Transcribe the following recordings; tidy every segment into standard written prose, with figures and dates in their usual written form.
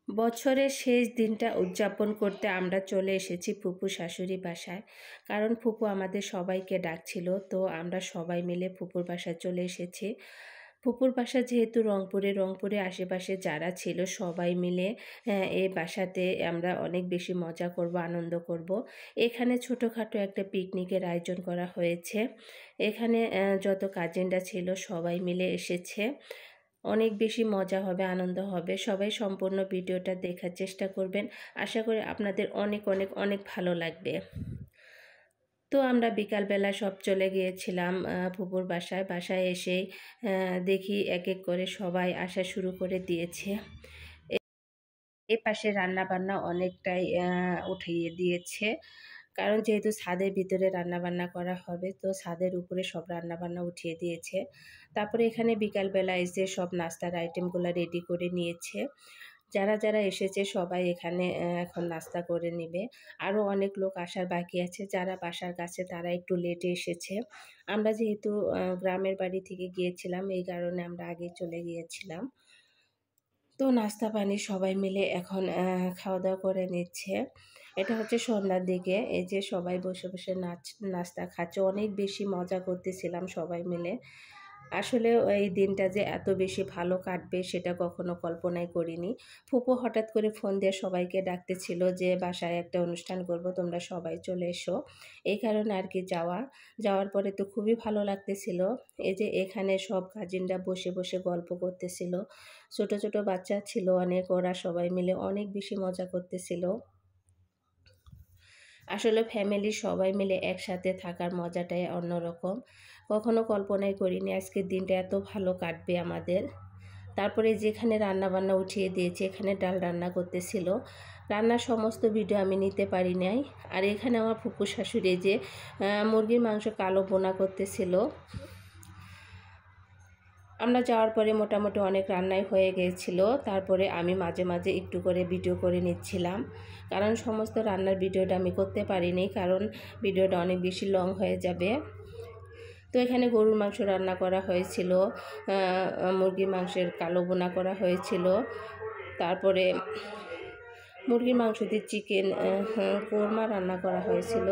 বছরের শেষ দিনটা উদযাপন করতে আমরা চলে এসেছি ফুপু শাশুড়ি বাসায়। কারণ ফুপু আমাদের সবাইকে ডাকছিল, তো আমরা সবাই মিলে ফুপুর বাসায় চলে এসেছি। ফুপুর বাসা যেহেতু রংপুরে আশেপাশে যারা ছিল সবাই মিলে এই বাসাতে আমরা অনেক বেশি মজা করব, আনন্দ করব। এখানে ছোটোখাটো একটা পিকনিকের আয়োজন করা হয়েছে। এখানে যত কাজিনরা ছিল সবাই মিলে এসেছে। অনেক বেশি মজা হবে, আনন্দ হবে। সবাই সম্পূর্ণ ভিডিওটা দেখার চেষ্টা করবেন। আশা করি আপনাদের অনেক অনেক অনেক ভালো লাগবে। তো আমরা বিকালবেলা সব চলে গিয়েছিলাম ফুপুর বাসায় এসেই দেখি এক এক করে সবাই আসা শুরু করে দিয়েছে। এ পাশে রান্না বান্না অনেকটাই উঠিয়ে দিয়েছে, কারণ যেহেতু ছাদের ভিতরে রান্নাবান্না করা হবে, তো ছাদের উপরে সব রান্নাবান্না উঠিয়ে দিয়েছে। তারপরে এখানে বিকালবেলা এসে সব নাস্তার আইটেমগুলো রেডি করে নিয়েছে। যারা যারা এসেছে সবাই এখানে এখন নাস্তা করে নেবে। আরও অনেক লোক আসার বাকি আছে, যারা বাসার কাছে তারা একটু লেটে এসেছে। আমরা যেহেতু গ্রামের বাড়ি থেকে গিয়েছিলাম, এই কারণে আমরা আগে চলে গিয়েছিলাম। তো নাস্তা পানি সবাই মিলে এখন খাওয়া দাওয়া করে নিচ্ছে। এটা হচ্ছে সন্ধ্যার দিকে। এই যে সবাই বসে বসে নাস্তা খাচ্ছে, অনেক বেশি মজা করতেছিলাম সবাই মিলে। আসলে এই দিনটা যে এত বেশি ভালো কাটবে সেটা কখনো কল্পনাই করিনি। ফুপু হঠাৎ করে ফোন দিয়ে সবাইকে ডাকতেছিল যে বাসায় একটা অনুষ্ঠান করব, তোমরা সবাই চলে এসো। এই কারণে আর কি যাওয়ার পরে তো খুবই ভালো লাগতেছিল। এই যে এখানে সব কাজিনরা বসে বসে গল্প করতেছিল। ছোট ছোট বাচ্চা ছিল অনেক, ওরা সবাই মিলে অনেক বেশি মজা করতেছিল। আসলে ফ্যামিলি সবাই মিলে একসাথে থাকার মজাটাই অন্যরকম। কখনো কল্পনাই করিনি আজকের দিনটা এত ভালো কাটবে আমাদের। তারপরে যেখানে রান্নাবান্না উঠিয়ে দিয়েছে, এখানে ডাল রান্না করতেছিল। রান্নার সমস্ত ভিডিও আমি নিতে পারি নাই। আর এখানে আমার ফুপু শাশুড়ি যে মুরগির মাংস কালো বোনা করতেছিল। আমরা যাওয়ার পরে মোটামুটি অনেক রান্নাই হয়ে গিয়েছিল। তারপরে আমি মাঝে মাঝে একটু করে ভিডিও করে নিচ্ছিলাম, কারণ সমস্ত রান্নার ভিডিওটা আমি করতে পারিনি, কারণ ভিডিওটা অনেক বেশি লং হয়ে যাবে। তো এখানে গরুর মাংস রান্না করা হয়েছিল, মুরগির মাংসের কালো বোনা করা হয়েছিল, তারপরে মুরগির মাংস দিয়ে চিকেন কোরমা রান্না করা হয়েছিল।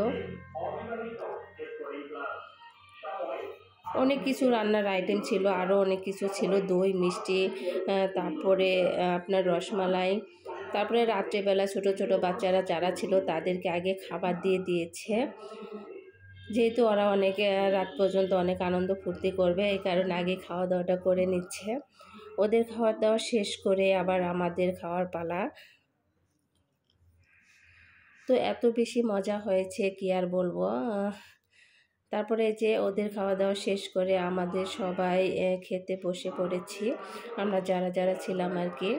অনেক কিছু রান্নার আইটেম ছিল, আরও অনেক কিছু ছিল, দই মিষ্টি, তারপরে আপনার রসমালাই। তারপরে রাত্রেবেলা ছোট ছোট বাচ্চারা যারা ছিল তাদেরকে আগে খাবার দিয়ে দিয়েছে, যেহেতু ওরা অনেকে রাত পর্যন্ত অনেক আনন্দ ফুর্তি করবে, এই কারণে আগে খাওয়া দাওয়াটা করে নিচ্ছে। ওদের খাওয়া দাওয়া শেষ করে আবার আমাদের খাওয়ার পালা। তো এত বেশি মজা হয়েছে কি আর বলবো। তারপরে যে ওদের খাওয়া দাওয়া শেষ করে আমাদের সবাই খেতে বসে পড়েছি, আমরা যারা যারা ছিলাম আর কি।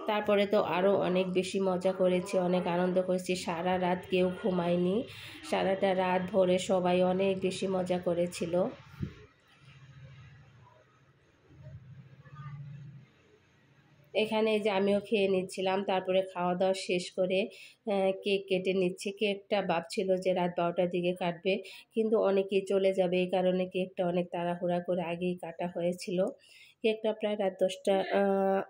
তারপরে তো আরও অনেক বেশি মজা করেছি, অনেক আনন্দ করেছি। সারা রাত কেউ ঘুমায়নি, সারাটা রাত ভরে সবাই অনেক বেশি মজা করেছিল। এখানে যে আমিও খেয়ে নিচ্ছিলাম। তারপরে খাওয়া দাওয়া শেষ করে কেক কেটে নিচ্ছি। কেকটা ভাবছিল যে রাত 12টার দিকে কাটবে, কিন্তু অনেকেই চলে যাবে, এই কারণে কেকটা অনেক তাড়াহুড়া করে আগেই কাটা হয়েছিল। কেকটা প্রায় রাত 10টা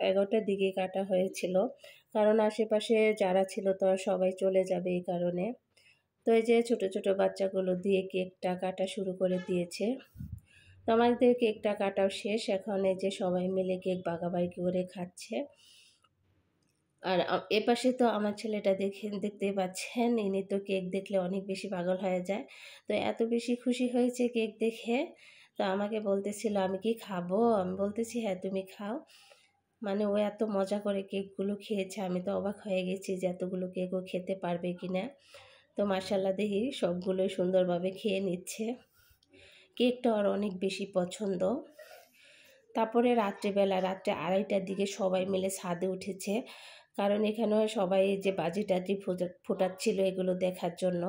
11টার দিকে কাটা হয়েছিল, কারণ আশেপাশে যারা ছিল তারা সবাই চলে যাবে এই কারণে। তো এই যে ছোট ছোট বাচ্চাগুলো দিয়ে কেকটা কাটা শুরু করে দিয়েছে। তো আমাদের কেকটা কাটাও শেষ, এখন এই যে সবাই মিলে কেক ভাগাভাগি করে খাচ্ছে। আর এপাশে তো আমার ছেলেটা দেখতেই পাচ্ছেন, ইনি তো কেক দেখলে অনেক বেশি পাগল হয়ে যায়। তো এত বেশি খুশি হয়েছে কেক দেখে, তো আমাকে বলতেছিল আমি কি খাবো, আমি বলতেছি হ্যাঁ তুমি খাও। মানে ও এত মজা করে কেকগুলো খেয়েছে, আমি তো অবাক হয়ে গেছি যে এতগুলো কেক ও খেতে পারবে কিনা। তো মাশাআল্লাহ দেখি সবগুলোই সুন্দরভাবে খেয়ে নিচ্ছে। কেকটা ওর অনেক বেশি পছন্দ। তারপরে রাত্রে 2:30টার দিকে সবাই মিলে ছাদে উঠেছে, কারণ এখানে সবাই যে বাজি টাজি ফোটাচ্ছিল এগুলো দেখার জন্য।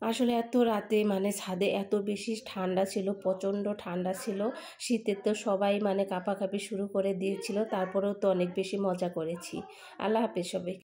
আসলে এত রাতে মানে ছাদে এত বেশি ঠান্ডা ছিল, প্রচণ্ড ঠান্ডা ছিল, শীতের তো সবাই মানে কাঁপাকাঁপি শুরু করে দিয়েছিল। তারপরেও তো অনেক বেশি মজা করেছি। আল্লাহ হাফেজ সবাই।